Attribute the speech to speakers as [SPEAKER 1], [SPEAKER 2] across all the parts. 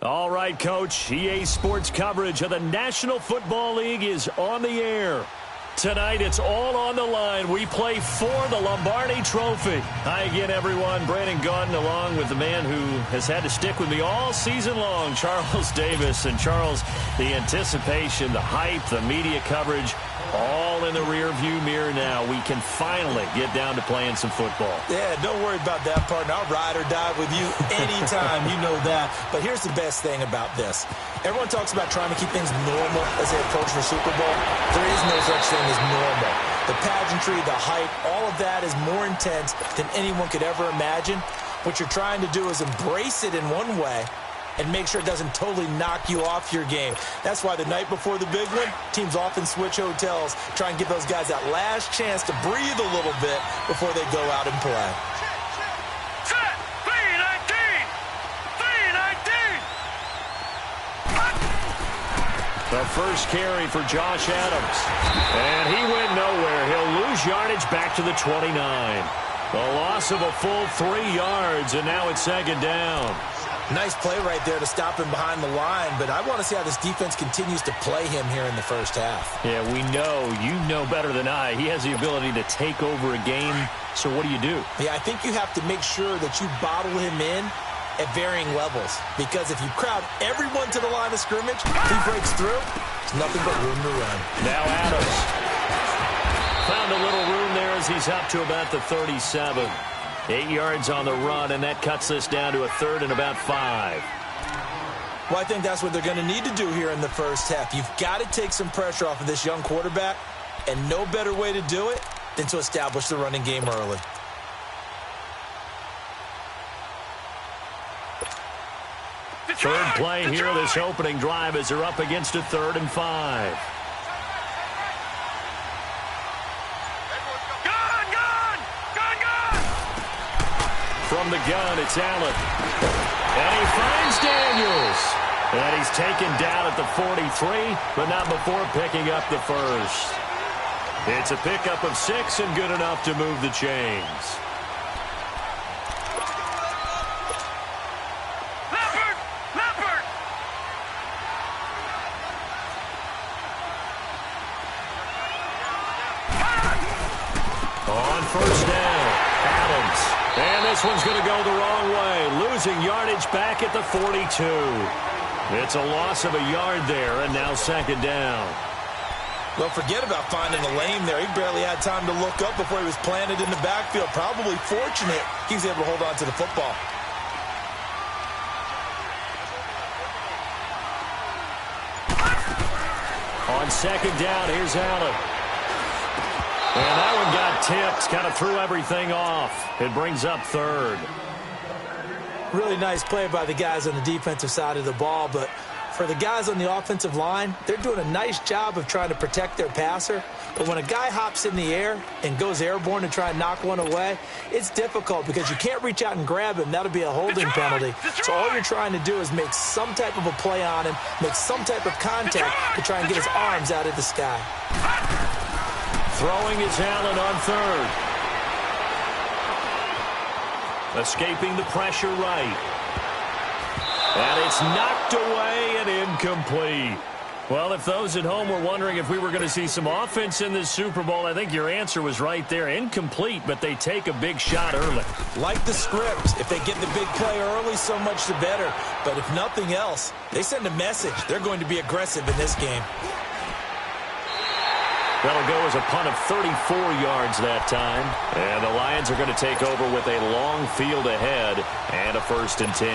[SPEAKER 1] All right, Coach. EA Sports coverage of the National Football League is on the air. Tonight, it's all on the line. We play for the Lombardi Trophy. Hi again, everyone. Brandon Gaudin along with the man who has had to stick with me all season long, Charles Davis. And, Charles, the anticipation, the hype, the media coverage, all in the rear-view mirror now. We can finally get down to playing some football.
[SPEAKER 2] Yeah, don't worry about that, partner. I'll ride or die with you anytime. You know that. But here's the best thing about this. Everyone talks about trying to keep things normal as they approach the Super Bowl. There is no such thing as normal. The pageantry, the hype, all of that is more intense than anyone could ever imagine. What you're trying to do is embrace it in one way and make sure it doesn't totally knock you off your game. That's why the night before the big one, teams often switch hotels, try and give those guys that last chance to breathe a little bit before they go out and play.
[SPEAKER 1] The first carry for Josh Adams. And he went nowhere. He'll lose yardage back to the 29. A loss of a full 3 yards, and now it's second down.
[SPEAKER 2] Nice play right there to stop him behind the line, but I want to see how this defense continues to play him here in the first half.
[SPEAKER 1] Yeah, we know. You know better than I. He has the ability to take over a game, so what do you do?
[SPEAKER 2] Yeah, I think you have to make sure that you bottle him in at varying levels, because if you crowd everyone to the line of scrimmage, if he breaks through, there's nothing but room to run.
[SPEAKER 1] Now Adams found a little room there as he's up to about the 37. 8 yards on the run, and that cuts this down to a 3rd and about 5.
[SPEAKER 2] Well, I think that's what they're going to need to do here in the first half. You've got to take some pressure off of this young quarterback, and no better way to do it than to establish the running game early.
[SPEAKER 1] Third play here, this opening drive, as they're up against a 3rd and 5. From the gun, it's Allen. And he finds Daniels. And he's taken down at the 43, but not before picking up the first. It's a pickup of 6 and good enough to move the chains. On first down, Adams. And this one's going to go the wrong way, losing yardage back at the 42. It's a loss of a yard there, and now second down.
[SPEAKER 2] Well, forget about finding a lane there. He barely had time to look up before he was planted in the backfield. Probably fortunate he was able to hold on to the football.
[SPEAKER 1] On second down, here's Allen. And that one got tipped, kind of threw everything off. It brings up 3rd.
[SPEAKER 2] Really nice play by the guys on the defensive side of the ball, but for the guys on the offensive line, they're doing a nice job of trying to protect their passer. But when a guy hops in the air and goes airborne to try and knock one away, it's difficult because you can't reach out and grab him. That'll be a holding penalty. So all you're trying to do is make some type of a play on him, make some type of contact to try and get his arms out of the sky.
[SPEAKER 1] Throwing is Allen on 3rd. Escaping the pressure right. And it's knocked away and incomplete. Well, if those at home were wondering if we were going to see some offense in this Super Bowl, I think your answer was right there. Incomplete, but they take a big shot early.
[SPEAKER 2] Like the script. If they get the big play early, so much the better. But if nothing else, they send a message. They're going to be aggressive in this game.
[SPEAKER 1] That'll go as a punt of 34 yards that time. And the Lions are going to take over with a long field ahead and a 1st and 10.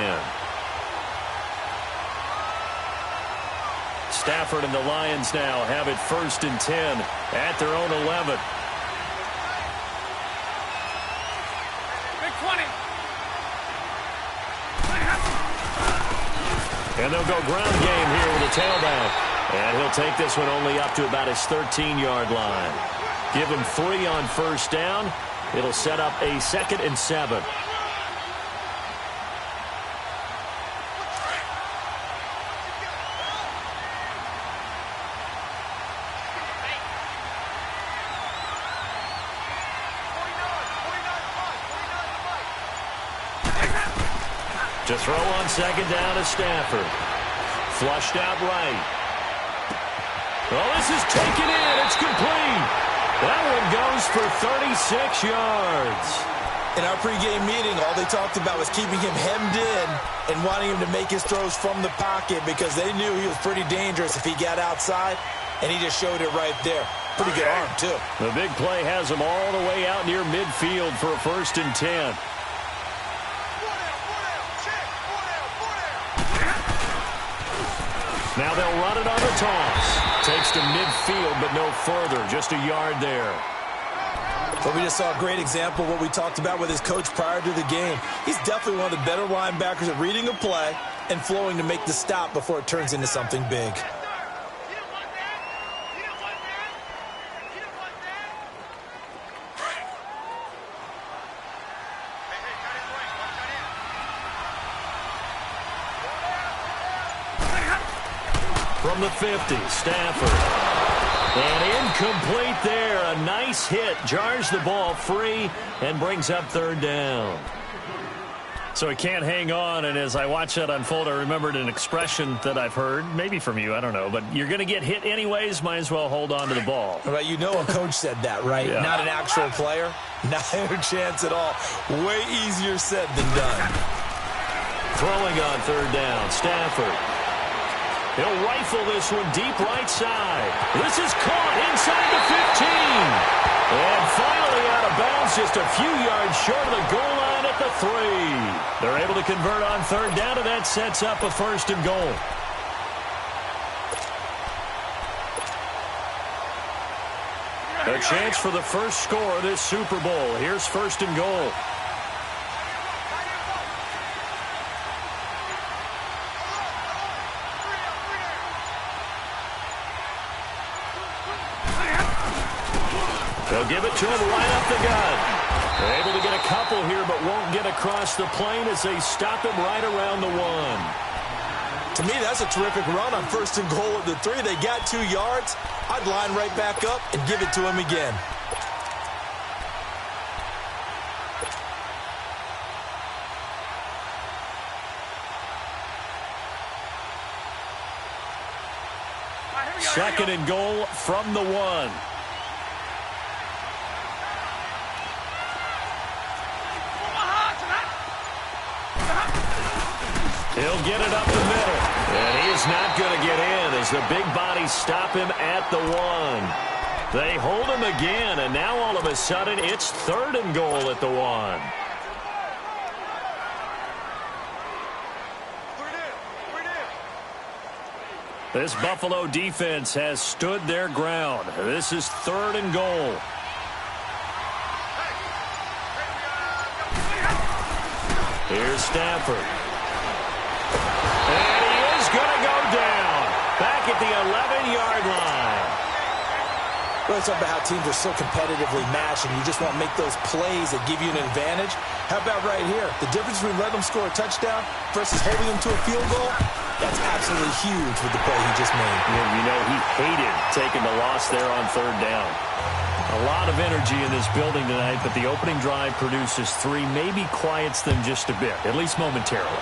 [SPEAKER 1] Stafford and the Lions now have it 1st and 10 at their own 11.
[SPEAKER 3] Big 20.
[SPEAKER 1] And they'll go ground game here with a tailback. And he'll take this one only up to about his 13-yard line. Give him 3 on first down. It'll set up a 2nd and 7. To throw on second down is Stafford. Flushed out right. Oh, this is taken in. It's complete. That one goes for 36 yards.
[SPEAKER 2] In our pregame meeting, all they talked about was keeping him hemmed in and wanting him to make his throws from the pocket because they knew he was pretty dangerous if he got outside, and he just showed it right there. Pretty good arm, too. The
[SPEAKER 1] big play has him all the way out near midfield for a 1st and 10. Now they'll run it on the toss. Takes to midfield, but no further. Just a yard there.
[SPEAKER 2] But we just saw a great example of what we talked about with his coach prior to the game. He's definitely one of the better linebackers at reading a play and flowing to make the stop before it turns into something big.
[SPEAKER 1] From the 50, Stafford. And incomplete there. A nice hit. Jars the ball free and brings up 3rd down. So he can't hang on, and as I watch that unfold, I remembered an expression that I've heard, maybe from you, I don't know, but you're going to get hit anyways, might as well hold on to the ball.
[SPEAKER 2] Right, you know a coach said that, right?
[SPEAKER 1] Yeah.
[SPEAKER 2] Not an actual player. Not a chance at all. Way easier said than done.
[SPEAKER 1] Throwing on 3rd down, Stafford. He'll rifle this one deep right side. This is caught inside the 15. And finally out of bounds, just a few yards short of the goal line at the 3. They're able to convert on 3rd down, and that sets up a 1st and goal. A chance for the first score of this Super Bowl. Here's 1st and goal. They'll give it to him right up the gut. They're able to get a couple here, but won't get across the plane as they stop him right around the 1.
[SPEAKER 2] To me, that's a terrific run on 1st and goal at the 3. They got 2 yards. I'd line right back up and give it to him again.
[SPEAKER 1] Second and goal from the 1. He'll get it up the middle. And he is not going to get in as the big bodies stop him at the 1. They hold him again, and now all of a sudden it's 3rd and goal at the 1. This Buffalo defense has stood their ground. This is 3rd and goal. Here's Stafford. And he is going to go down. Back at the 11-yard line.
[SPEAKER 2] Well, it's about how teams are so competitively matched, and you just want to make those plays that give you an advantage. How about right here? The difference between letting them score a touchdown versus holding them to a field goal, that's absolutely huge with the play he just made.
[SPEAKER 1] Yeah, you know, he hated taking the loss there on 3rd down. A lot of energy in this building tonight, but the opening drive produces 3, maybe quiets them just a bit, at least momentarily.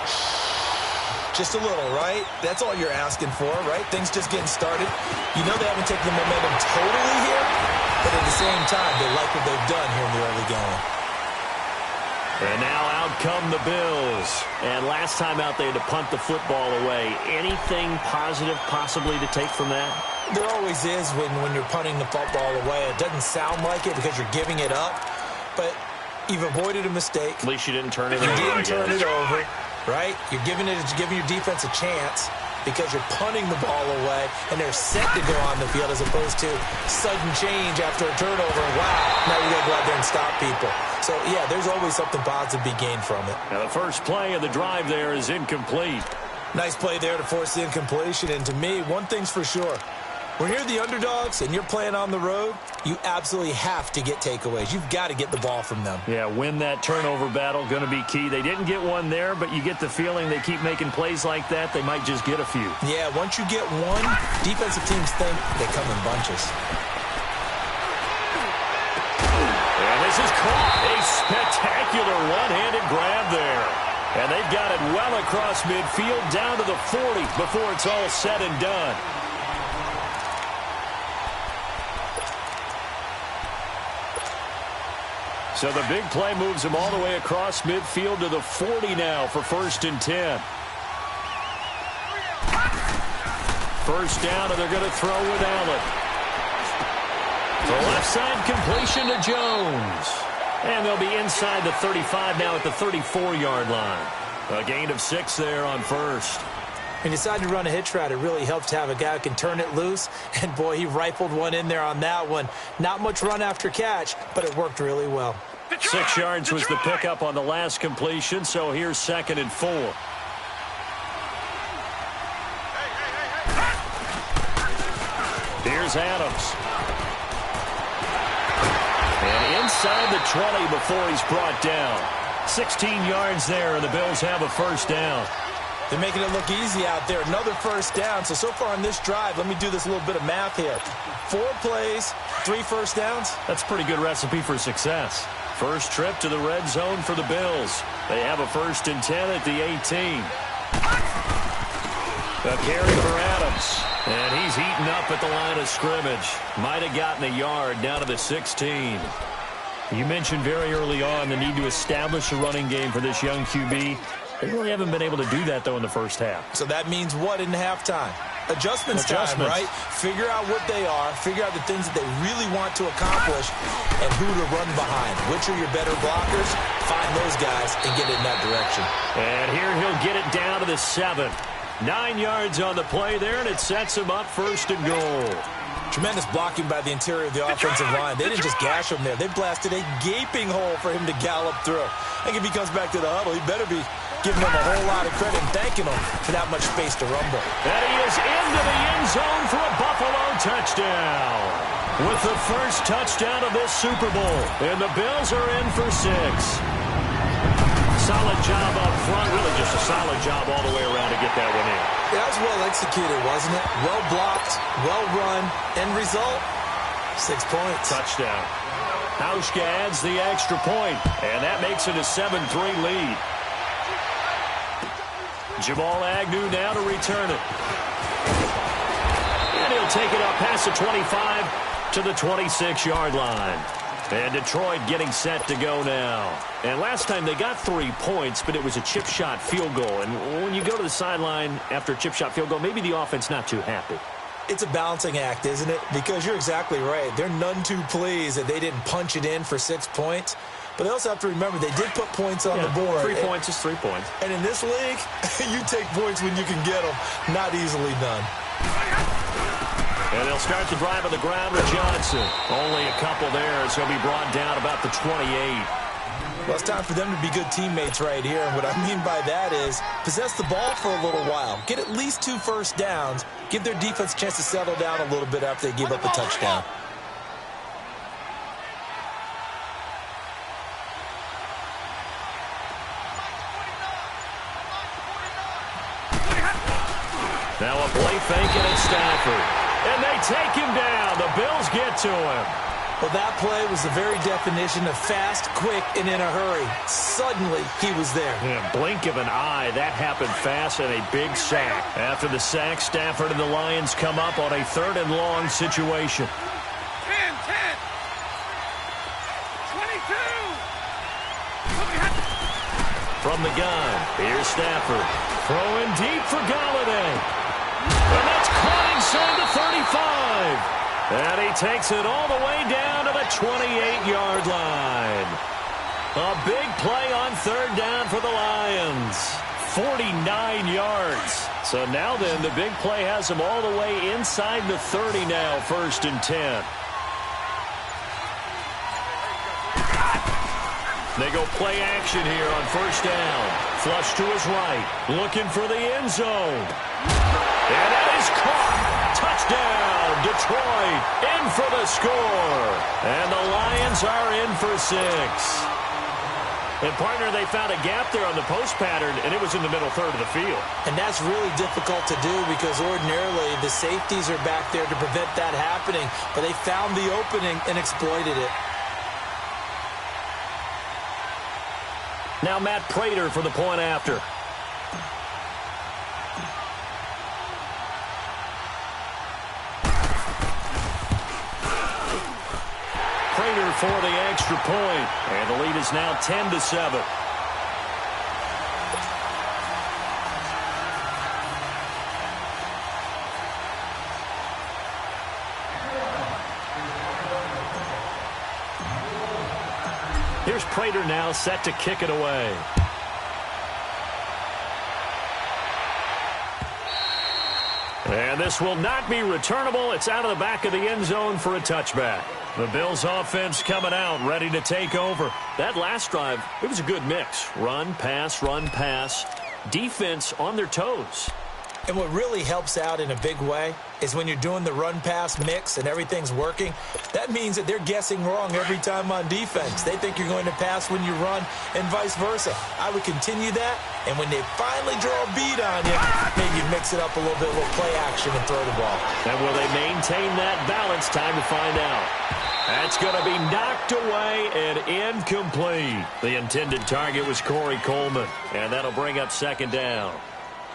[SPEAKER 2] Just a little, right? That's all you're asking for, right? Things just getting started. You know they haven't taken the momentum totally here, but at the same time, they like what they've done here in the early going.
[SPEAKER 1] And now out come the Bills. And last time out, they had to punt the football away. Anything positive possibly to take from that?
[SPEAKER 2] There always is when you're punting the football away. It doesn't sound like it because you're giving it up, but you've avoided a mistake.
[SPEAKER 1] At least you didn't turn it over.
[SPEAKER 2] You didn't turn it over, right? You're giving your defense a chance because you're punting the ball away, and they're set to go on the field as opposed to sudden change after a turnover. Wow, now you got to go out there and stop people. So, yeah, there's always something positive to be gained from it.
[SPEAKER 1] Now, the first play of the drive there is incomplete.
[SPEAKER 2] Nice play there to force the incompletion, and to me, one thing's for sure. When you're the underdogs and you're playing on the road, you absolutely have to get takeaways. You've got to get the ball from them.
[SPEAKER 1] Yeah, win that turnover battle, going to be key. They didn't get one there, but you get the feeling they keep making plays like that, they might just get a few.
[SPEAKER 2] Yeah, once you get one, defensive teams think they come in bunches.
[SPEAKER 1] And this is caught. A spectacular one-handed grab there. And they've got it well across midfield down to the 40 before it's all said and done. So the big play moves them all the way across midfield to the 40 now for 1st and 10. First down, and they're going to throw with Allen. The left side completion to Jones. And they'll be inside the 35 now at the 34-yard line. A gain of 6 there on first.
[SPEAKER 2] When you decide to run a hitch route, it really helps to have a guy who can turn it loose. And, boy, he rifled one in there on that one. Not much run after catch, but it worked really well.
[SPEAKER 1] 6 yards was the pickup on the last completion, so here's 2nd and 4. Here's Adams. And inside the 20 before he's brought down. 16 yards there, and the Bills have a first down.
[SPEAKER 2] They're making it look easy out there. Another first down. So far on this drive, let me do this little bit of math here. 4 plays, 3 first downs.
[SPEAKER 1] That's a pretty good recipe for success. First trip to the red zone for the Bills. They have a 1st and 10 at the 18. A carry for Adams. And he's eaten up at the line of scrimmage. Might have gotten a yard down to the 16. You mentioned very early on the need to establish a running game for this young QB. They really haven't been able to do that, though, in the first half.
[SPEAKER 2] So that means what in halftime? Adjustments time, right? Figure out what they are, figure out the things that they really want to accomplish, and who to run behind. Which are your better blockers? Find those guys and get in that direction.
[SPEAKER 1] And here he'll get it down to the 7. 9 yards on the play there, and it sets him up 1st and goal.
[SPEAKER 2] Tremendous blocking by the interior of the offensive line. They didn't just gash him there. They blasted a gaping hole for him to gallop through. I think if he comes back to the huddle, he better be giving him a whole lot of credit and thanking him for that much space to rumble.
[SPEAKER 1] And he is into the end zone for a Buffalo touchdown. With the first touchdown of this Super Bowl. And the Bills are in for 6. Solid job up front. Really just a solid job all the way around to get that one in.
[SPEAKER 2] That was well executed, wasn't it? Well blocked, well run. End result, 6 points.
[SPEAKER 1] Touchdown. Hauschka adds the extra point, and that makes it a 7-3 lead. Jamal Agnew now to return it. And he'll take it up past the 25 to the 26-yard line. And Detroit getting set to go now. And last time they got 3 points, but it was a chip shot field goal. And when you go to the sideline after a chip shot field goal, maybe the offense not too happy.
[SPEAKER 2] It's a balancing act, isn't it? Because you're exactly right. They're none too pleased that they didn't punch it in for 6 points. But they also have to remember they did put points on the board.
[SPEAKER 1] 3 points is 3 points.
[SPEAKER 2] And in this league, you take points when you can get them. Not easily done.
[SPEAKER 1] And they'll start the drive on the ground with Johnson. Only a couple there, so he'll be brought down about the 28.
[SPEAKER 2] Well, it's time for them to be good teammates right here. And what I mean by that is possess the ball for a little while. Get at least 2 first downs. Give their defense a chance to settle down a little bit after they give up a touchdown.
[SPEAKER 1] Now a play fake and it's Stafford. And they take him down. The Bills get to him.
[SPEAKER 2] Well, that play was the very definition of fast, quick, and in a hurry. Suddenly, he was there.
[SPEAKER 1] Yeah, blink of an eye. That happened fast and a big sack. After the sack, Stafford and the Lions come up on a 3rd and long situation.
[SPEAKER 3] 10, 10. 22.
[SPEAKER 1] From the gun, here's Stafford. Throwing deep for Galladay. And that's caught inside the 35. And he takes it all the way down to the 28-yard line. A big play on 3rd down for the Lions. 49 yards. So now then, the big play has them all the way inside the 30 now, 1st and 10. They go play action here on 1st down. Flush to his right. Looking for the end zone. And that is caught. Touchdown, Detroit. In for the score. And the Lions are in for 6. And, partner, they found a gap there on the post pattern, and it was in the middle 3rd of the field.
[SPEAKER 2] And that's really difficult to do because ordinarily the safeties are back there to prevent that happening. But they found the opening and exploited it.
[SPEAKER 1] Now Matt Prater for the point after. Prater for the extra point. And the lead is now 10-7. Here's Prater now set to kick it away. And this will not be returnable. It's out of the back of the end zone for a touchback. The Bills offense coming out, ready to take over. That last drive, it was a good mix. Run, pass, defense on their toes.
[SPEAKER 2] And what really helps out in a big way is when you're doing the run-pass mix and everything's working, that means that they're guessing wrong every time on defense. They think you're going to pass when you run and vice versa. I would continue that, and when they finally draw a beat on you, maybe mix it up a little bit with play action and throw the ball.
[SPEAKER 1] And will they maintain that balance? Time to find out. That's going to be knocked away and incomplete. The intended target was Corey Coleman, and that'll bring up second down.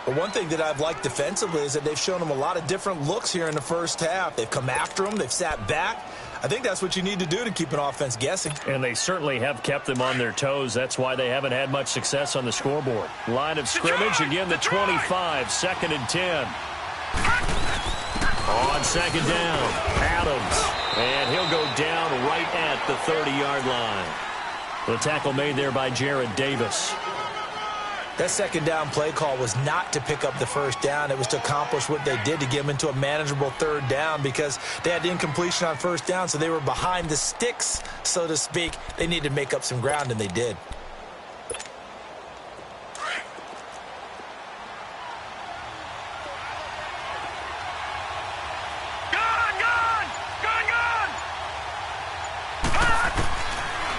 [SPEAKER 2] But one thing that I've liked defensively is that they've shown them a lot of different looks here in the first half. They've come after them. They've sat back. I think that's what you need to do to keep an offense guessing.
[SPEAKER 1] And they certainly have kept them on their toes. That's why they haven't had much success on the scoreboard. Line of scrimmage, again the 25, 2nd and 10. On second down, Adams. And he'll go down right at the 30-yard line. The tackle made there by Jared Davis.
[SPEAKER 2] That second down play call was not to pick up the first down. It was to accomplish what they did, to get them into a manageable third down, because they had the incompletion on first down, so they were behind the sticks, so to speak. They needed to make up some ground, and they did.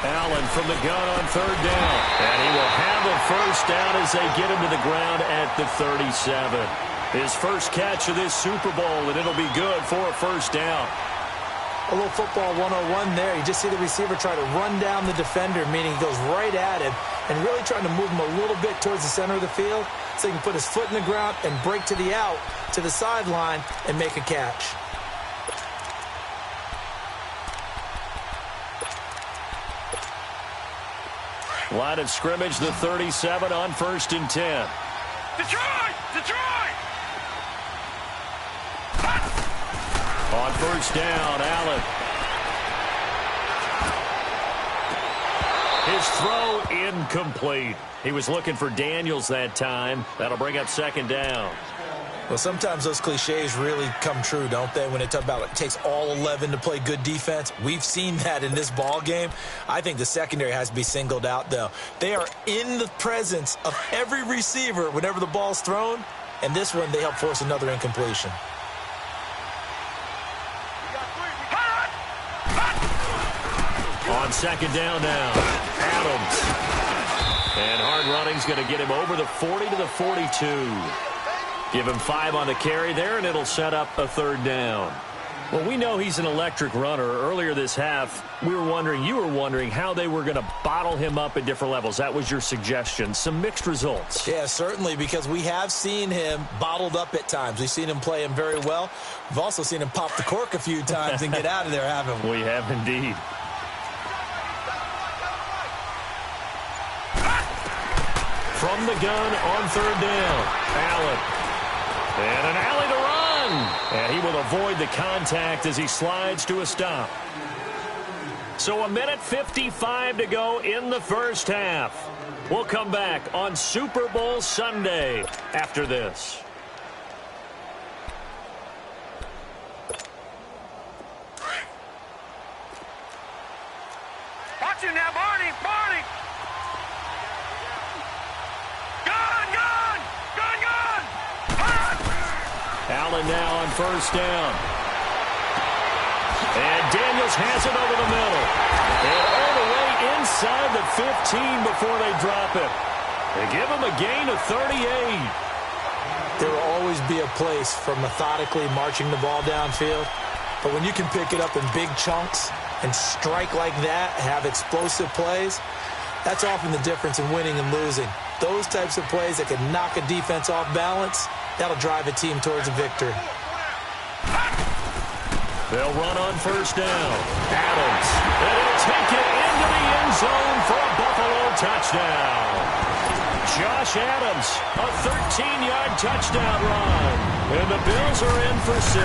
[SPEAKER 1] Allen from the gun on third down. And he will have a first down as they get him to the ground at the 37. His first catch of this Super Bowl, and it'll be good for a first down.
[SPEAKER 2] A little football 101 there. You just see the receiver try to run down the defender, meaning he goes right at him, and really trying to move him a little bit towards the center of the field so he can put his foot in the ground and break to the out, to the sideline, and make a catch.
[SPEAKER 1] Line of scrimmage, the 37 on 1st and 10.
[SPEAKER 3] Detroit! Detroit!
[SPEAKER 1] On first down, Allen. His throw incomplete. He was looking for Daniels that time. That'll bring up second down.
[SPEAKER 2] Well, sometimes those cliches really come true, don't they? When they talk about it takes all 11 to play good defense. We've seen that in this ball game. I think the secondary has to be singled out, though. They are in the presence of every receiver whenever the ball's thrown, and this one they help force another incompletion.
[SPEAKER 1] On second down now, Adams. And hard running's going to get him over the 40 to the 42. Give him 5 on the carry there, and it'll set up a third down. Well, we know he's an electric runner. Earlier this half, you were wondering how they were going to bottle him up at different levels. That was your suggestion. Some mixed results.
[SPEAKER 2] Yeah, certainly, because we have seen him bottled up at times. We've seen him play him very well. We've also seen him pop the cork a few times and get out of there, haven't we?
[SPEAKER 1] We have indeed. From the gun on third down, Allen. And an alley to run. And he will avoid the contact as he slides to a stop. So 1:55 to go in the first half. We'll come back on Super Bowl Sunday after this.
[SPEAKER 3] Watch him now, Barney! Barney! Gun! Gun! Gun! Gun!
[SPEAKER 1] Allen now on first down. And Daniels has it over the middle. And all the way inside the 15 before they drop it. They give him a gain of 38.
[SPEAKER 2] There will always be a place for methodically marching the ball downfield. But when you can pick it up in big chunks and strike like that, have explosive plays, That's often the difference in winning and losing. Those types of plays that can knock a defense off balance, that'll drive a team towards a victory.
[SPEAKER 1] They'll run on first down. Adams. And he'll take it into the end zone for a Buffalo touchdown. Josh Adams, a 13-yard touchdown run. And the Bills are in for 6.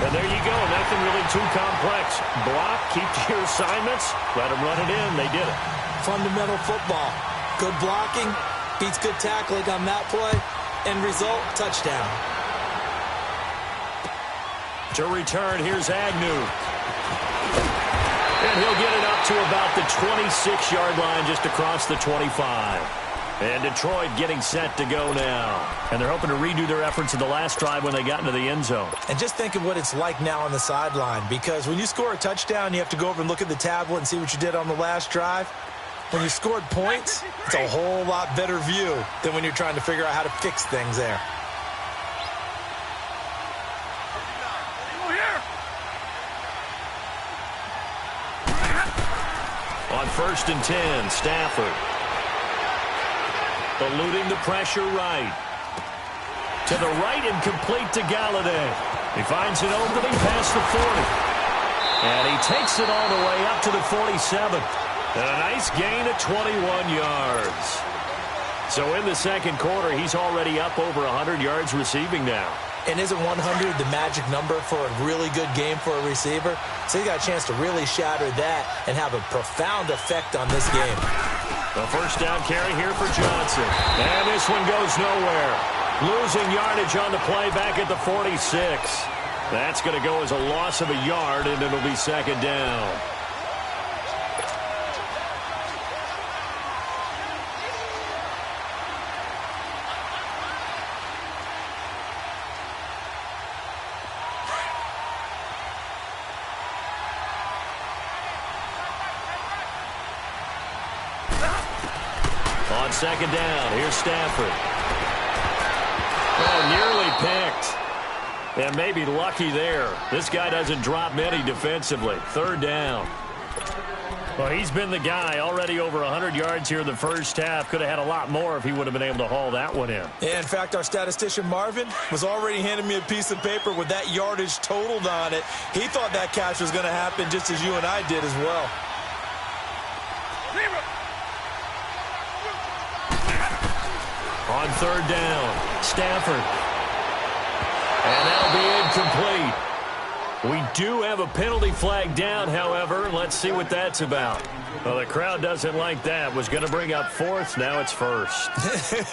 [SPEAKER 1] And there you go. Nothing really too complex. Block, keep to your assignments, let them run it in. They did it.
[SPEAKER 2] Fundamental football. Good blocking, beats good tackling on that play. End result, touchdown.
[SPEAKER 1] To return, here's Agnew. And he'll get it up to about the 26-yard line, just across the 25. And Detroit getting set to go now. And they're hoping to redo their efforts in the last drive when they got into the end zone.
[SPEAKER 2] And just think of what it's like now on the sideline, because when you score a touchdown, you have to go over and look at the tablet and see what you did on the last drive. When you scored points, it's a whole lot better view than when you're trying to figure out how to fix things there.
[SPEAKER 1] On 1st and 10, Stafford. Eluding the pressure right. To the right and complete to Galladay. He finds an opening past the 40. And he takes it all the way up to the 47. And a nice gain of 21 yards. So in the second quarter, he's already up over 100 yards receiving now.
[SPEAKER 2] And isn't 100 the magic number for a really good game for a receiver? So he got a chance to really shatter that and have a profound effect on this game.
[SPEAKER 1] The first down carry here for Johnson. And this one goes nowhere. Losing yardage on the play back at the 46. That's going to go as a loss of a yard, and it'll be second down. On second down, here's Stafford. Oh, nearly picked. And maybe lucky there. This guy doesn't drop many defensively. Third down. Well, he's been the guy already over 100 yards here in the first half. Could have had a lot more if he would have been able to haul that one in.
[SPEAKER 2] Yeah, in fact, our statistician Marvin was already handing me a piece of paper with that yardage totaled on it. He thought that catch was going to happen just as you and I did as well.
[SPEAKER 1] On third down, Stafford. And that'll be incomplete. We do have a penalty flag down, however. Let's see what that's about. Well, the crowd doesn't like that. Was going to bring up fourth. Now it's first.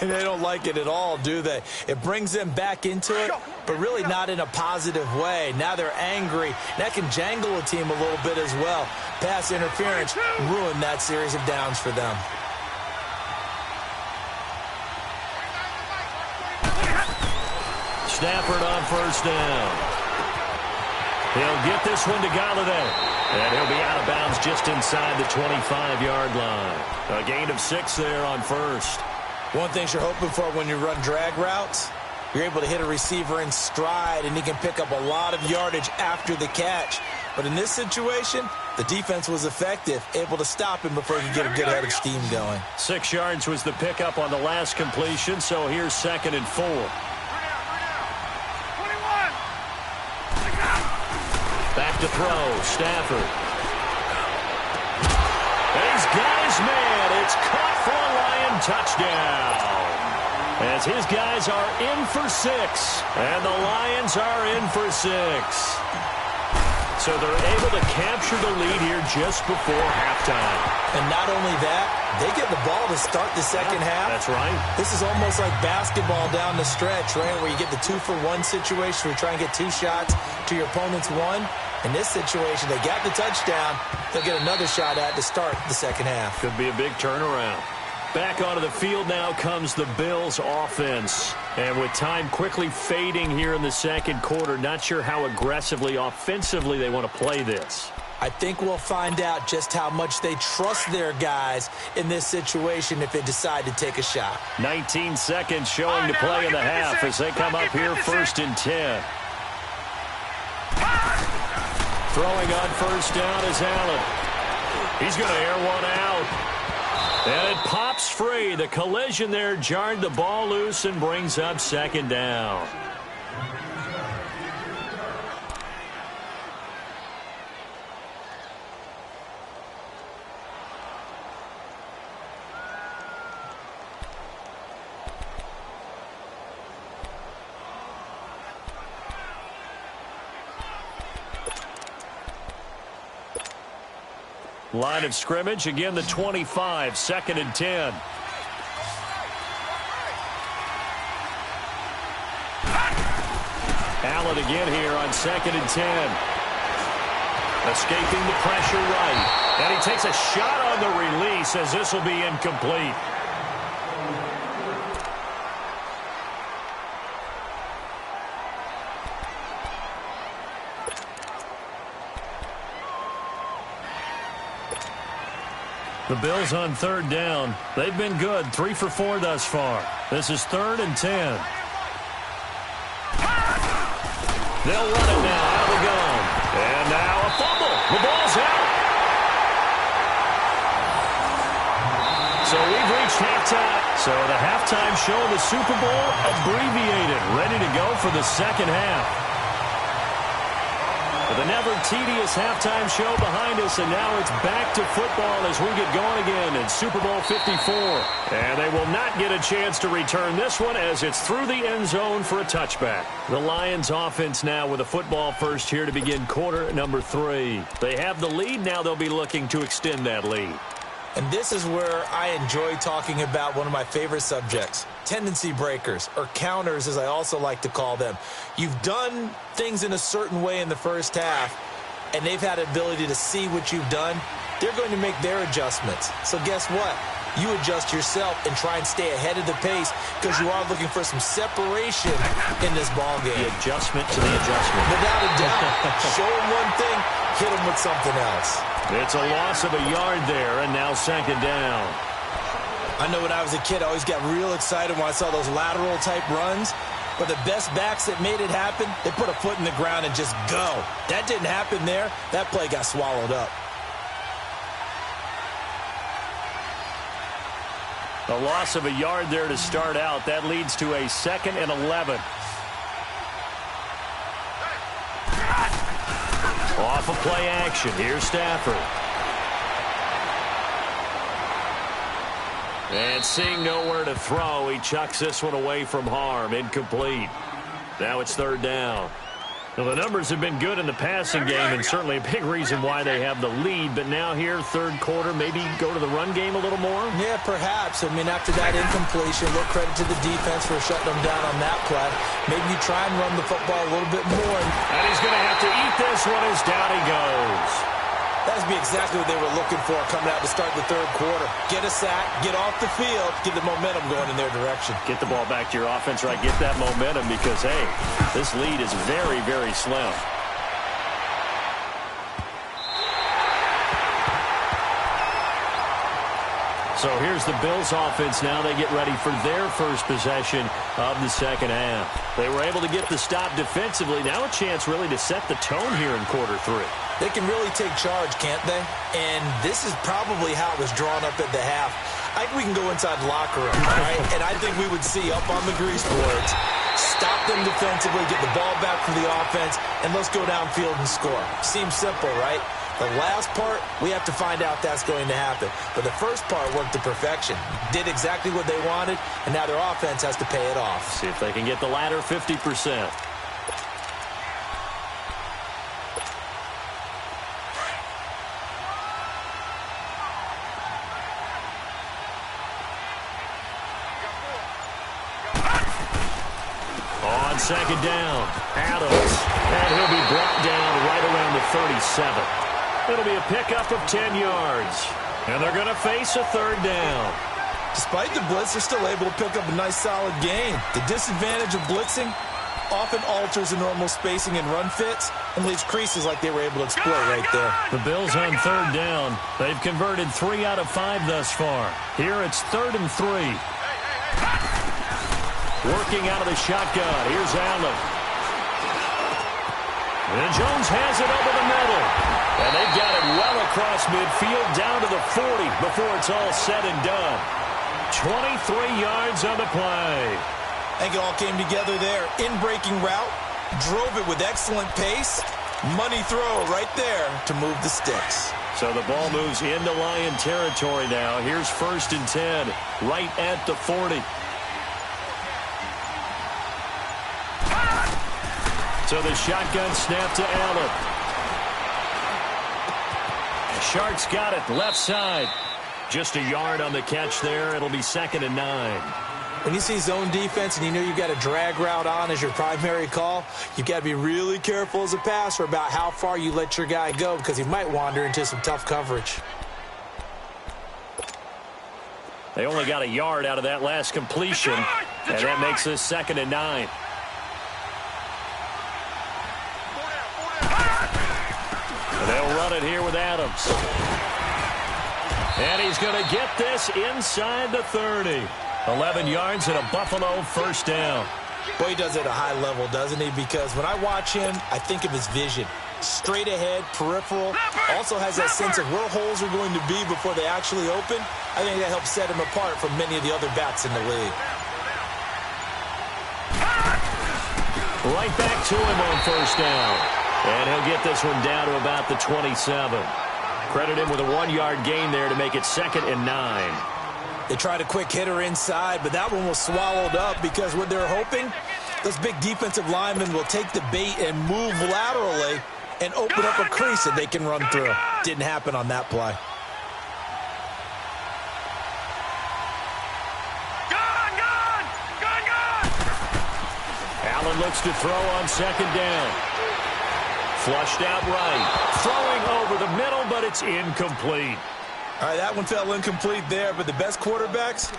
[SPEAKER 2] They don't like it at all, do they? It brings them back into it, but really not in a positive way. Now they're angry. That can jangle a team a little bit as well. Pass interference ruined that series of downs for them.
[SPEAKER 1] Stafford on first down. He'll get this one to Galladay. And he'll be out of bounds just inside the 25-yard line. A gain of 6 there on first.
[SPEAKER 2] One thing you're hoping for when you run drag routes, you're able to hit a receiver in stride, and he can pick up a lot of yardage after the catch. But in this situation, the defense was effective, able to stop him before he could get a good head of steam going.
[SPEAKER 1] 6 yards was the pickup on the last completion, so here's 2nd and 4. Back to throw, Stafford. And he's got his man. It's caught for a Lion touchdown. As his guys are in for 6, and the Lions are in for 6. So they're able to capture the lead here just before halftime.
[SPEAKER 2] And not only that, they get the ball to start the second half.
[SPEAKER 1] That's right.
[SPEAKER 2] This is almost like basketball down the stretch, right, where you get the 2-for-1 situation where you try and get 2 shots to your opponent's 1. In this situation, they got the touchdown. They'll get another shot at to start the second half.
[SPEAKER 1] Could be a big turnaround. Back onto the field now comes the Bills offense. And with time quickly fading here in the second quarter, not sure how aggressively, offensively they want to play this.
[SPEAKER 2] I think we'll find out just how much they trust their guys in this situation if they decide to take a shot.
[SPEAKER 1] 19 seconds showing to play in the half as they come up here 1st and 10. Throwing on first down is Allen. He's going to air one out. And it pops free. The collision there jarred the ball loose and brings up second down. Line of scrimmage, again the 25, 2nd and 10. Allen again here on 2nd and 10. Escaping the pressure right. And he takes a shot on the release as this will be incomplete. The Bills on 3rd down. They've been good, 3 for 4 thus far. This is 3rd and 10. They'll run it now. Out they go. And now a fumble. The ball's out. So we've reached halftime. So the halftime show of the Super Bowl abbreviated. Ready to go for the second half. With a never-tedious halftime show behind us, and now it's back to football as we get going again in Super Bowl 54. And they will not get a chance to return this one as it's through the end zone for a touchback. The Lions offense now with a football first here to begin quarter number 3. They have the lead. Now they'll be looking to extend that lead.
[SPEAKER 2] And this is where I enjoy talking about one of my favorite subjects, tendency breakers, or counters as I also like to call them. You've done things in a certain way in the first half, and they've had the ability to see what you've done. They're going to make their adjustments. So guess what? You adjust yourself and try and stay ahead of the pace because you are looking for some separation in this ball game.
[SPEAKER 1] The adjustment to the adjustment.
[SPEAKER 2] Without a doubt. Show them one thing, hit them with something else.
[SPEAKER 1] It's a loss of a yard there, and now 2nd down.
[SPEAKER 2] I know when I was a kid, I always got real excited when I saw those lateral-type runs. But the best backs that made it happen, they put a foot in the ground and just go. That didn't happen there. That play got swallowed up.
[SPEAKER 1] A loss of a yard there to start out. That leads to a 2nd and 11. Off of play action. Here's Stafford. And seeing nowhere to throw, he chucks this one away from harm. Incomplete. Now it's 3rd down. Well, the numbers have been good in the passing game and certainly a big reason why they have the lead. But now here, 3rd quarter, maybe go to the run game a little more?
[SPEAKER 2] Yeah, perhaps. I mean, after that incompletion, a little credit to the defense for shutting them down on that play. Maybe you try and run the football a little bit more.
[SPEAKER 1] And he's going to have to eat this one as down he goes.
[SPEAKER 2] That would be exactly what they were looking for coming out to start the 3rd quarter. Get a sack, get off the field, get the momentum going in their direction.
[SPEAKER 1] Get the ball back to your offense, right? Get that momentum because, hey, this lead is very, very slim. So here's the Bills offense now. They get ready for their first possession of the second half. They were able to get the stop defensively. Now a chance really to set the tone here in quarter three.
[SPEAKER 2] They can really take charge, can't they? And this is probably how it was drawn up at the half. I think we can go inside the locker room, all right? And I think we would see up on the grease boards, stop them defensively, get the ball back for the offense, and let's go downfield and score. Seems simple, right? The last part, we have to find out that's going to happen. But the first part worked to perfection. Did exactly what they wanted, and now their offense has to pay it off.
[SPEAKER 1] See if they can get the latter 50%. On second down, Adams. And he'll be brought down right around the 37. It'll be a pickup of 10 yards. And they're going to face a third down.
[SPEAKER 2] Despite the blitz, they're still able to pick up a nice solid gain. The disadvantage of blitzing often alters the normal spacing and run fits and leaves creases like they were able to exploit right there.
[SPEAKER 1] The Bills on third down. They've converted 3 out of 5 thus far. Here it's 3rd and 3. Working out of the shotgun. Here's Allen. And Jones has it over the middle. And they've got it well across midfield down to the 40 before it's all said and done. 23 yards on the play.
[SPEAKER 2] I think it all came together there. In-breaking route, drove it with excellent pace. Money throw right there to move the sticks.
[SPEAKER 1] So the ball moves into Lion territory now. Here's 1st and 10, right at the 40. So the shotgun snap to Allen. Sharks got it, left side. Just a yard on the catch there. It'll be 2nd and 9.
[SPEAKER 2] When you see zone defense and you know you've got a drag route on as your primary call, you've got to be really careful as a passer about how far you let your guy go because he might wander into some tough coverage.
[SPEAKER 1] They only got a yard out of that last completion, and that makes this 2nd and 9. They'll run it here with Adams. And he's going to get this inside the 30. 11 yards and a Buffalo 1st down.
[SPEAKER 2] Boy, he does it at a high level, doesn't he? Because when I watch him, I think of his vision. Straight ahead, peripheral. Also has that sense of where holes are going to be before they actually open. I think that helps set him apart from many of the other backs in the league.
[SPEAKER 1] Right back to him on 1st down. And he'll get this one down to about the 27. Credit him with a 1-yard gain there to make it 2nd and 9.
[SPEAKER 2] They tried a quick hitter inside, but that one was swallowed up because what they're hoping, those big defensive linemen will take the bait and move laterally and open up a crease that they can run through. Didn't happen on that play.
[SPEAKER 1] Allen looks to throw on 2nd down. Flushed out right. Throwing over the middle, but it's incomplete.
[SPEAKER 2] All right, that one fell incomplete there, but the best quarterbacks,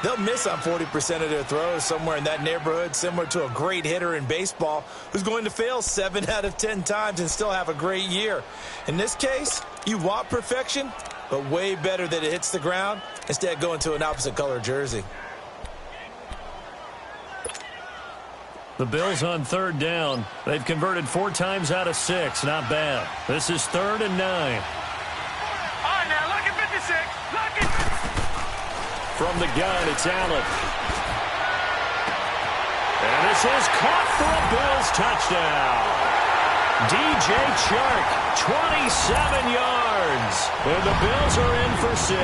[SPEAKER 2] they'll miss on 40% of their throws, somewhere in that neighborhood, similar to a great hitter in baseball who's going to fail 7 out of 10 times and still have a great year. In this case, you want perfection, but way better that it hits the ground instead of going to an opposite color jersey.
[SPEAKER 1] The Bills on 3rd down. They've converted 4 times out of 6. Not bad. This is 3rd and 9. From the gun, it's Allen. And this is caught for a Bills touchdown. DJ Chark, 27 yards. And the Bills are in for 6.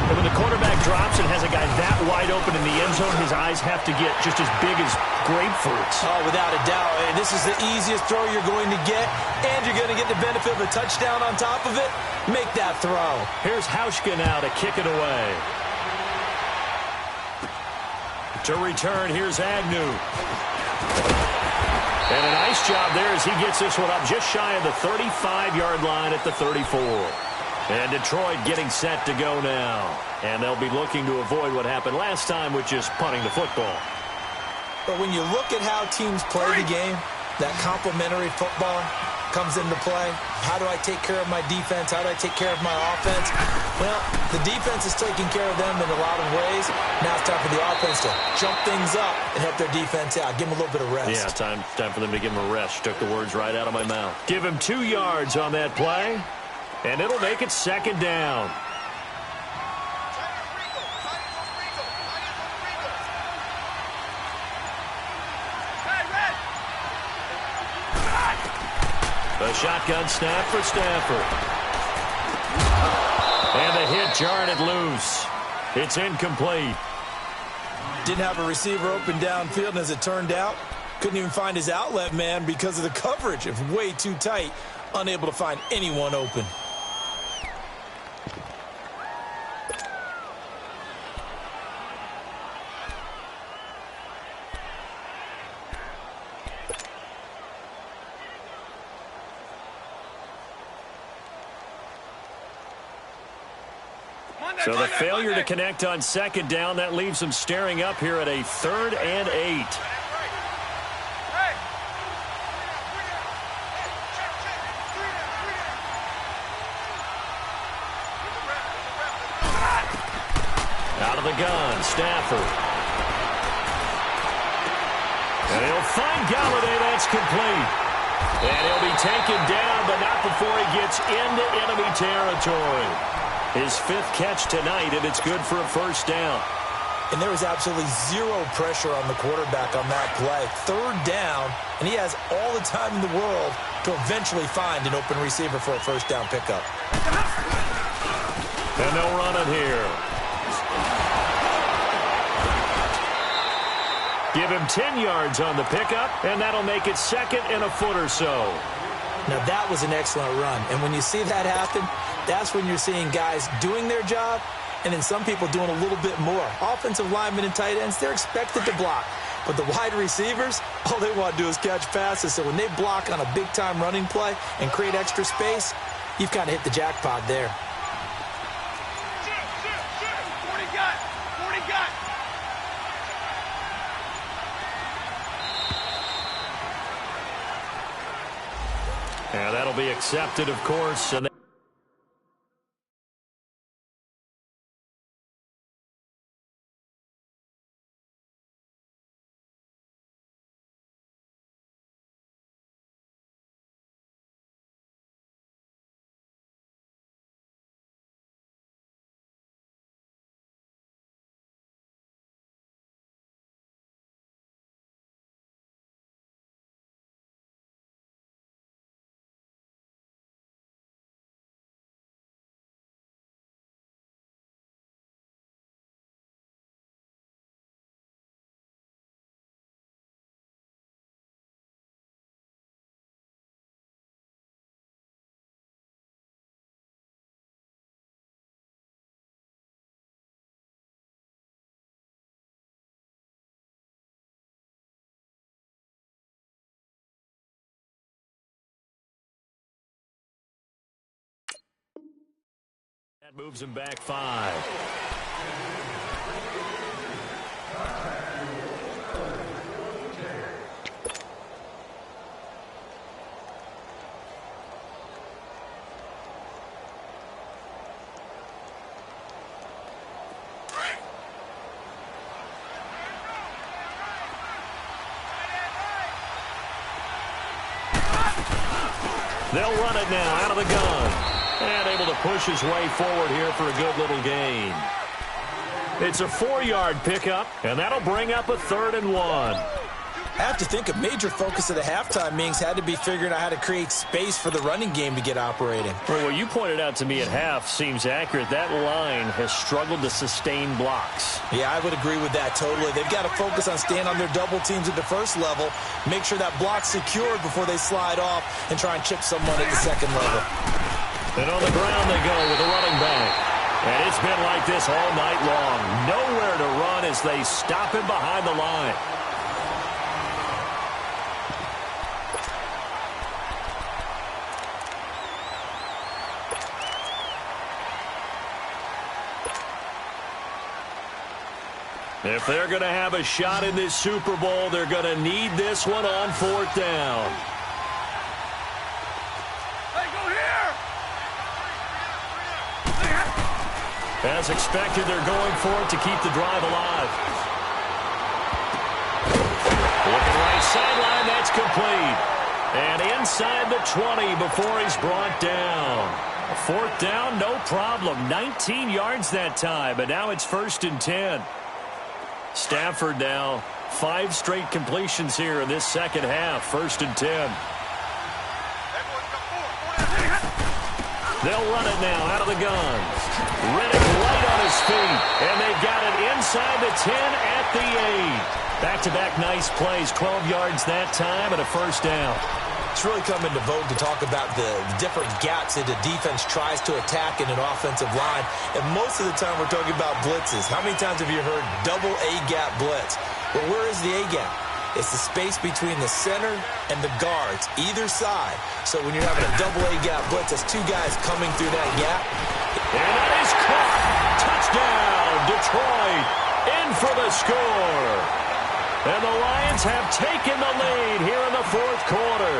[SPEAKER 1] And when the quarterback drops and has a guy that wide open in the end zone, his eyes have to get just as big as grapefruits.
[SPEAKER 2] Oh, without a doubt. And this is the easiest throw you're going to get, and you're going to get the benefit of a touchdown on top of it. Make that throw.
[SPEAKER 1] Here's Hauschka now to kick it away. To return, here's Agnew. And a nice job there as he gets this one up just shy of the 35-yard line at the 34. And Detroit getting set to go now. And they'll be looking to avoid what happened last time, which is punting the football.
[SPEAKER 2] But when you look at how teams play the game, that complementary football comes into play. How do I take care of my defense? How do I take care of my offense? Well, the defense is taking care of them in a lot of ways. Now it's time for the offense to jump things up and help their defense out. Give them a little bit of rest.
[SPEAKER 1] Yeah, time for them to give him a rest. Took the words right out of my mouth. Give him 2 yards on that play, and it'll make it 2nd down. The shotgun snap for Stafford. And the hit jarred it loose. It's incomplete.
[SPEAKER 2] Didn't have a receiver open downfield, and as it turned out, couldn't even find his outlet man because of the coverage. It was way too tight, unable to find anyone open.
[SPEAKER 1] So the failure to connect on 2nd down, that leaves them staring up here at a 3rd and 8. Out of the gun, Stafford. And he'll find Galladay. That's complete. And he'll be taken down, but not before he gets into enemy territory. His 5th catch tonight, and it's good for a first down.
[SPEAKER 2] And there was absolutely zero pressure on the quarterback on that play. 3rd down, and he has all the time in the world to eventually find an open receiver for a first down pickup.
[SPEAKER 1] And they'll run it here. Give him 10 yards on the pickup, and that'll make it 2nd and a foot or so.
[SPEAKER 2] Now, that was an excellent run. And when you see that happen, that's when you're seeing guys doing their job and then some people doing a little bit more. Offensive linemen and tight ends, they're expected to block. But the wide receivers, all they want to do is catch passes. So when they block on a big-time running play and create extra space, you've kind of hit the jackpot there.
[SPEAKER 3] 40 got.
[SPEAKER 1] And that'll be accepted, of course. And that moves him back 5. They'll run it now out of the gun. And able to push his way forward here for a good little gain. It's a 4-yard pickup, and that'll bring up a 3rd and 1.
[SPEAKER 2] I have to think a major focus of the halftime meetings had to be figuring out how to create space for the running game to get operating.
[SPEAKER 1] Well, what you pointed out to me at half seems accurate. That line has struggled to sustain blocks.
[SPEAKER 2] Yeah, I would agree with that totally. They've got to focus on staying on their double teams at the first level, make sure that block's secured before they slide off, and try and chip someone at the second level.
[SPEAKER 1] And on the ground they go with the running back. And it's been like this all night long. Nowhere to run as they stop him behind the line. If they're going to have a shot in this Super Bowl, they're going to need this one on 4th down.
[SPEAKER 3] Hey, go here!
[SPEAKER 1] As expected, they're going for it to keep the drive alive. Looking right sideline, that's complete. And inside the 20 before he's brought down. 4th down, no problem. 19 yards that time, but now it's 1st and 10. Stafford now 5 straight completions here in this second half. 1st and 10. They'll run it now out of the gun. Riddick right on his feet. And they've got it inside the 10 at the 8. Back-to-back nice plays. 12 yards that time and a 1st down.
[SPEAKER 2] It's really come into vogue to talk about the different gaps that the defense tries to attack in an offensive line. And most of the time we're talking about blitzes. How many times have you heard double A-gap blitz? Well, where is the A-gap? It's the space between the center and the guards, either side. So when you're having a double A-gap blitz, that's 2 guys coming through that gap.
[SPEAKER 1] And that is caught. Touchdown, Detroit. In for the score. And the Lions have taken the lead here in the 4th quarter.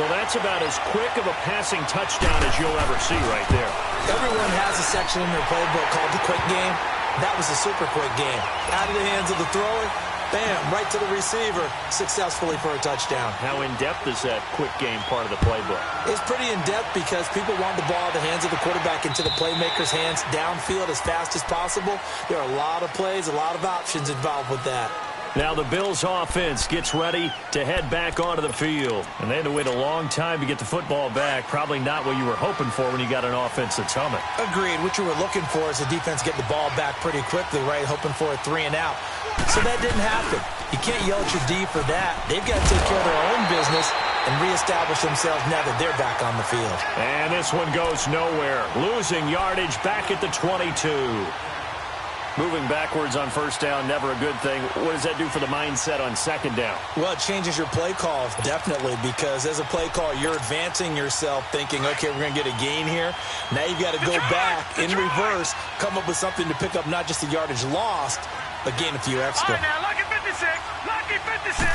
[SPEAKER 1] Well, that's about as quick of a passing touchdown as you'll ever see right there.
[SPEAKER 2] Everyone has a section in their playbook called the quick game. That was a super quick game. Out of the hands of the thrower, Bam, right to the receiver, successfully for a touchdown.
[SPEAKER 1] How in-depth is that quick game part of the playbook?
[SPEAKER 2] It's pretty in-depth because people want the ball in the hands of the quarterback into the playmaker's hands downfield as fast as possible. There are a lot of plays, a lot of options involved with that.
[SPEAKER 1] Now the Bills offense gets ready to head back onto the field. And they had to wait a long time to get the football back. Probably not what you were hoping for when you got an offense that's humming.
[SPEAKER 2] Agreed. What you were looking for is the defense get the ball back pretty quickly, right? Hoping for a 3-and-out. So that didn't happen. You can't yell at your D for that. They've got to take care of their own business and reestablish themselves now that they're back on the field.
[SPEAKER 1] And this one goes nowhere. Losing yardage back at the 22. Moving backwards on first down, never a good thing. What does that do for the mindset on second down?
[SPEAKER 2] Well, it changes your play calls, definitely, because as a play call, you're advancing yourself thinking, okay, we're going to get a gain here. Now you've got to go back in reverse, come up with something to pick up not just the yardage lost, but gain a few extra.
[SPEAKER 3] All right, now, lucky 56. Lucky 56.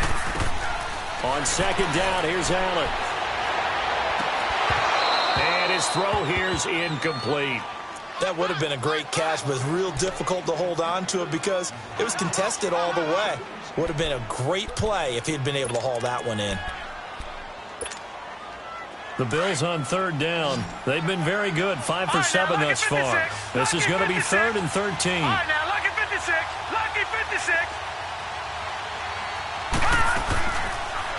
[SPEAKER 1] On second down, here's Allen. And his throw here's incomplete.
[SPEAKER 2] That would have been a great catch, but it's real difficult to hold on to it because it was contested all the way. Would have been a great play if he had been able to haul that one in.
[SPEAKER 1] The Bills on third down. They've been very good, 5 for 7 thus far. This is going to be 3rd and 13.
[SPEAKER 3] All right, now, lucky 56. Lucky 56.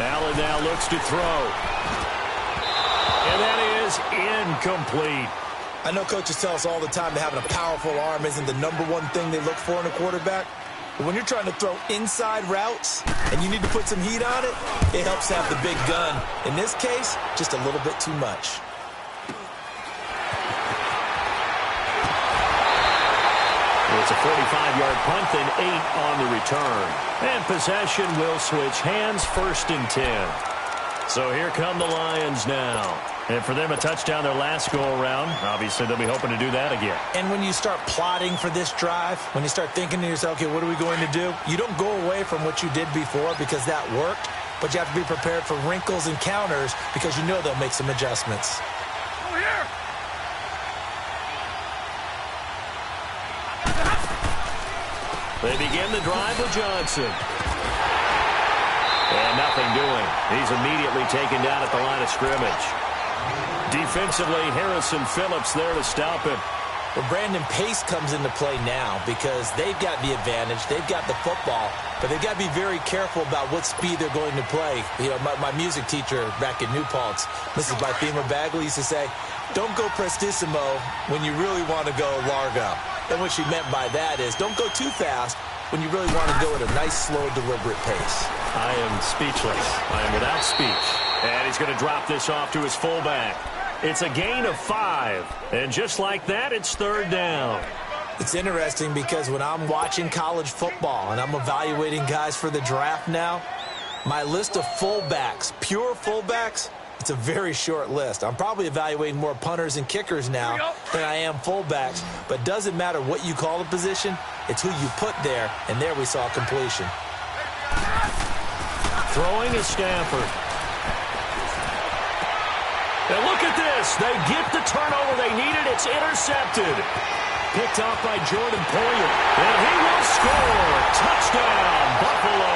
[SPEAKER 1] Allen now looks to throw. And that is incomplete.
[SPEAKER 2] I know coaches tell us all the time that having a powerful arm isn't the #1 thing they look for in a quarterback. But when you're trying to throw inside routes and you need to put some heat on it, it helps have the big gun. In this case, just a little bit too much.
[SPEAKER 1] It's a 45-yard punt, then 8 on the return. And possession will switch hands, 1st and 10. So here come the Lions now. And for them, a touchdown their last go-around. Obviously, they'll be hoping to do that again.
[SPEAKER 2] And when you start plotting for this drive, when you start thinking to yourself, okay, what are we going to do? You don't go away from what you did before because that worked, but you have to be prepared for wrinkles and counters because you know they'll make some adjustments.
[SPEAKER 3] Go here.
[SPEAKER 1] They begin the drive with Johnson. And nothing doing. He's immediately taken down at the line of scrimmage. Defensively, Harrison Phillips there to stop him.
[SPEAKER 2] Well, Brandon Pace comes into play now because they've got the advantage. They've got the football, but they've got to be very careful about what speed they're going to play. You know, my music teacher back in New Paltz, Mrs. Bythema Bagley, used to say, don't go prestissimo when you really want to go largo. And what she meant by that is don't go too fast when you really want to go at a nice, slow, deliberate pace.
[SPEAKER 1] I am speechless. I am without speech. And he's going to drop this off to his fullback. It's a gain of 5. And just like that, it's 3rd down.
[SPEAKER 2] It's interesting because when I'm watching college football and I'm evaluating guys for the draft now, my list of fullbacks, pure fullbacks, it's a very short list. I'm probably evaluating more punters and kickers now than I am fullbacks. But it doesn't matter what you call the position, it's who you put there. And there we saw completion.
[SPEAKER 1] Throwing is Stafford. And look at this. They get the turnover they needed. It's intercepted. Picked off by Jordan Poyer. And he will score. Touchdown, Buffalo.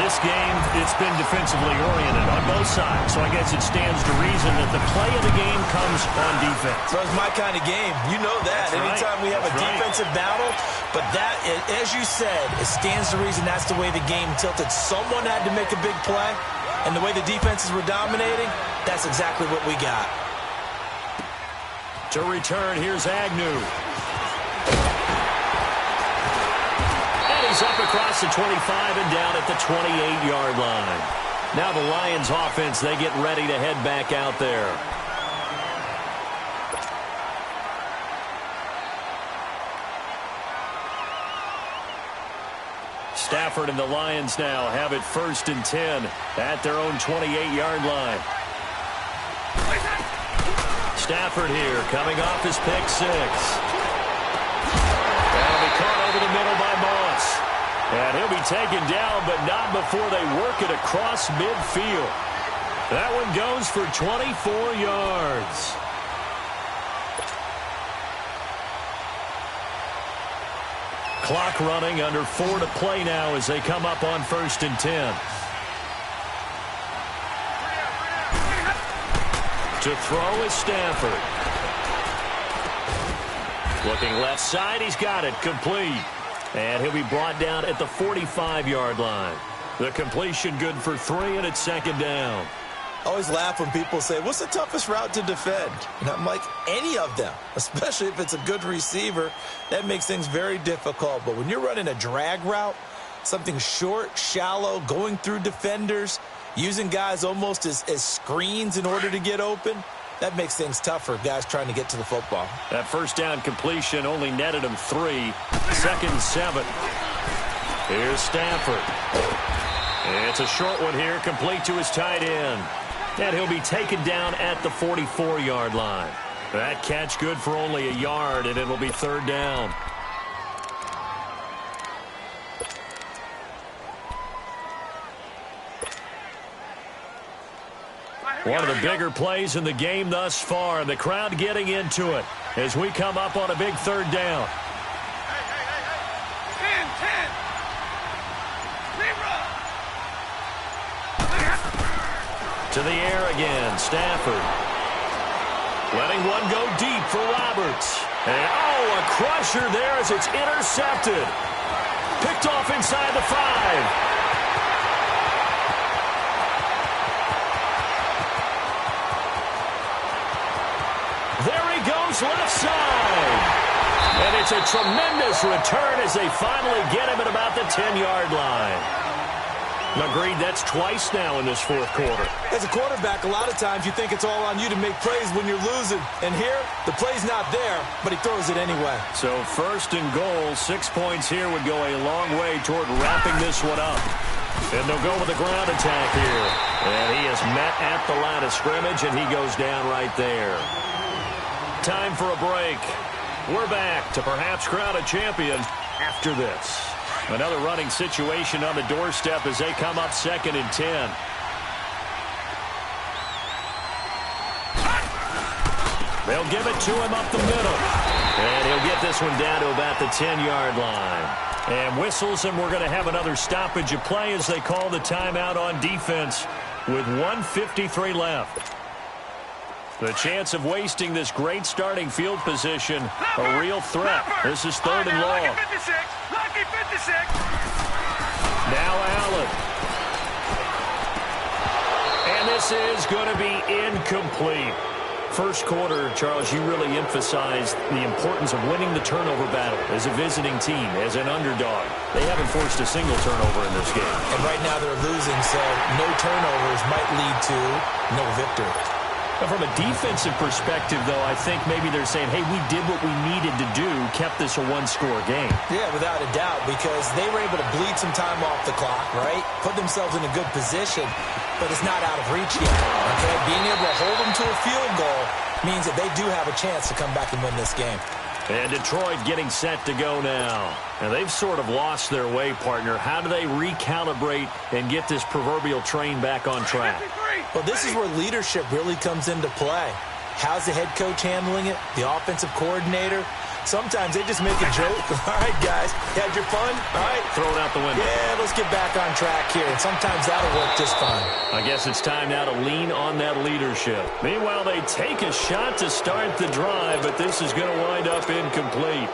[SPEAKER 1] This game, it's been defensively oriented on both sides. So I guess it stands to reason that the play of the game comes on defense.
[SPEAKER 2] So it's my kind of game. You know that.
[SPEAKER 1] That's
[SPEAKER 2] Anytime we have a defensive battle. But that, as you said, it stands to reason that's the way the game tilted. Someone had to make a big play. And the way the defenses were dominating, that's exactly what we got.
[SPEAKER 1] To return, here's Agnew. And he's up across the 25 and down at the 28-yard line. Now the Lions offense, they get ready to head back out there. Stafford and the Lions now have it 1st and 10 at their own 28-yard line. Stafford here coming off his pick 6. That'll be caught over the middle by Moss. And he'll be taken down, but not before they work it across midfield. That one goes for 24 yards. Clock running, under 4 to play now as they come up on 1st and 10. To throw is Stafford. Looking left side, he's got it, complete. And he'll be brought down at the 45-yard line. The completion good for 3, and it's 2nd down.
[SPEAKER 2] I always laugh when people say, what's the toughest route to defend? And I'm like, any of them, especially if it's a good receiver. That makes things very difficult. But when you're running a drag route, something short, shallow, going through defenders, using guys almost as screens in order to get open, that makes things tougher, guys trying to get to the football.
[SPEAKER 1] That first down completion only netted him 3. 2nd and 7. Here's Stafford. It's a short one here, complete to his tight end. And he'll be taken down at the 44-yard line. That catch good for only a yard, and it'll be 3rd down. One of the bigger plays in the game thus far, and the crowd getting into it as we come up on a big 3rd down. 10. To the air again, Stafford. Letting one go deep for Roberts. And, a crusher there as it's intercepted. Picked off inside the 5. There he goes left side. And it's a tremendous return as they finally get him at about the 10-yard line. Agreed, that's twice now in this 4th quarter.
[SPEAKER 2] As a quarterback, a lot of times you think it's all on you to make plays when you're losing. And here, the play's not there, but he throws it anyway.
[SPEAKER 1] So 1st and goal, 6 points here would go a long way toward wrapping this one up. And they'll go with a ground attack here. And he is met at the line of scrimmage, and he goes down right there. Time for a break. We're back to perhaps crown a champion after this. Another running situation on the doorstep as they come up 2nd and 10. They'll give it to him up the middle. And he'll get this one down to about the 10-yard line. And whistles, and we're going to have another stoppage of play as they call the timeout on defense with 1:53 left. The chance of wasting this great starting field position, a real threat. This is 3rd and long.
[SPEAKER 3] Lucky 56. Lucky 56.
[SPEAKER 1] Now Allen. And this is going to be incomplete. First quarter, Charles, you really emphasized the importance of winning the turnover battle as a visiting team, as an underdog. They haven't forced a single turnover in this game.
[SPEAKER 2] And right now they're losing, so no turnovers might lead to no victory.
[SPEAKER 1] But from a defensive perspective, though, I think maybe they're saying, hey, we did what we needed to do, kept this a one-score game.
[SPEAKER 2] Yeah, without a doubt, because they were able to bleed some time off the clock, right? Put themselves in a good position, but it's not out of reach yet, okay? Being able to hold them to a field goal means that they do have a chance to come back and win this game.
[SPEAKER 1] And Detroit getting set to go now. And they've sort of lost their way, partner. How do they recalibrate and get this proverbial train back on track?
[SPEAKER 2] Well, this is where leadership really comes into play. How's the head coach handling it? The offensive coordinator? Sometimes they just make a joke. All right, guys, you had your fun? All right.
[SPEAKER 1] Throw it out the window.
[SPEAKER 2] Yeah, let's get back on track here. And sometimes that'll work just fine.
[SPEAKER 1] I guess it's time now to lean on that leadership. Meanwhile, they take a shot to start the drive, but this is going to wind up incomplete.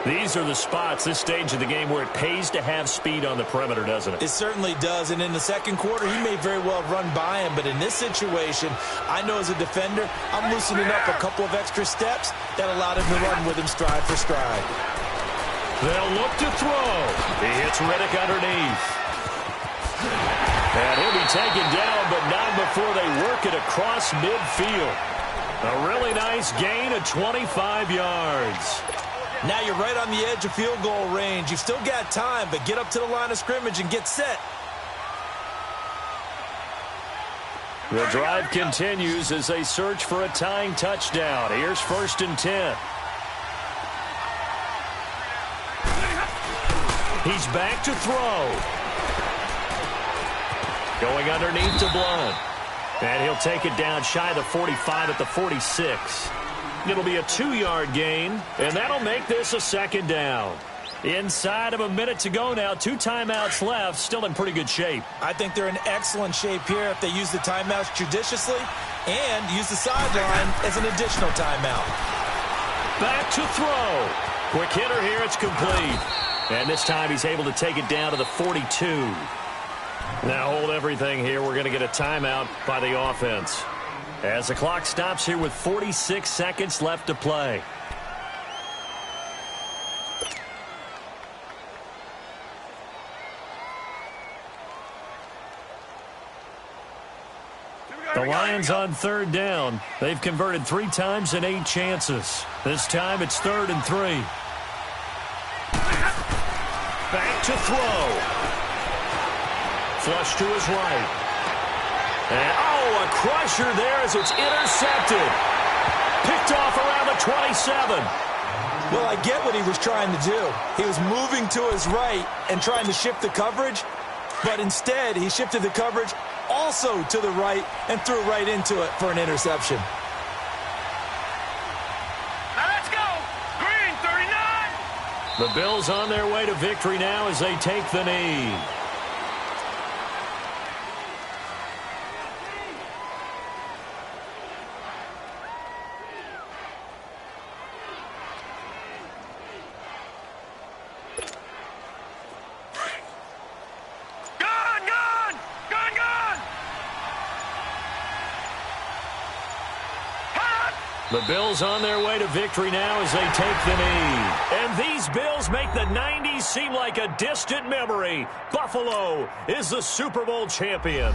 [SPEAKER 1] These are the spots, this stage of the game, where it pays to have speed on the perimeter, doesn't it?
[SPEAKER 2] It certainly does, and in the second quarter, he may very well run by him, but in this situation, I know as a defender, I'm loosening up a couple of extra steps that allowed him to run with him stride for stride.
[SPEAKER 1] They'll look to throw. He hits Riddick underneath. And he'll be taken down, but not before they work it across midfield. A really nice gain of 25 yards.
[SPEAKER 2] Now you're right on the edge of field goal range. You've still got time, but get up to the line of scrimmage and get set.
[SPEAKER 1] The drive continues as they search for a tying touchdown. Here's 1st and 10. He's back to throw. Going underneath to Blunt. And he'll take it down shy of the 45 at the 46. It'll be a 2-yard gain, and that'll make this a 2nd down. Inside of a minute to go now. 2 timeouts left. Still in pretty good shape.
[SPEAKER 2] I think they're in excellent shape here if they use the timeouts judiciously and use the sideline as an additional timeout.
[SPEAKER 1] Back to throw. Quick hitter here. It's complete. And this time he's able to take it down to the 42. Now hold everything here. We're going to get a timeout by the offense. As the clock stops here with 46 seconds left to play. The Lions on 3rd down. They've converted 3 times in 8 chances. This time it's 3rd and 3. Back to throw. Flush to his right. And, a crusher there as it's intercepted. Picked off around the 27.
[SPEAKER 2] Well, I get what he was trying to do. He was moving to his right and trying to shift the coverage, but instead he shifted the coverage also to the right and threw right into it for an interception.
[SPEAKER 3] Now let's go. Green, 39.
[SPEAKER 1] The Bills on their way to victory now as they take the knee. The Bills on their way to victory now as they take the knee. And these Bills make the 90s seem like a distant memory. Buffalo is the Super Bowl champion.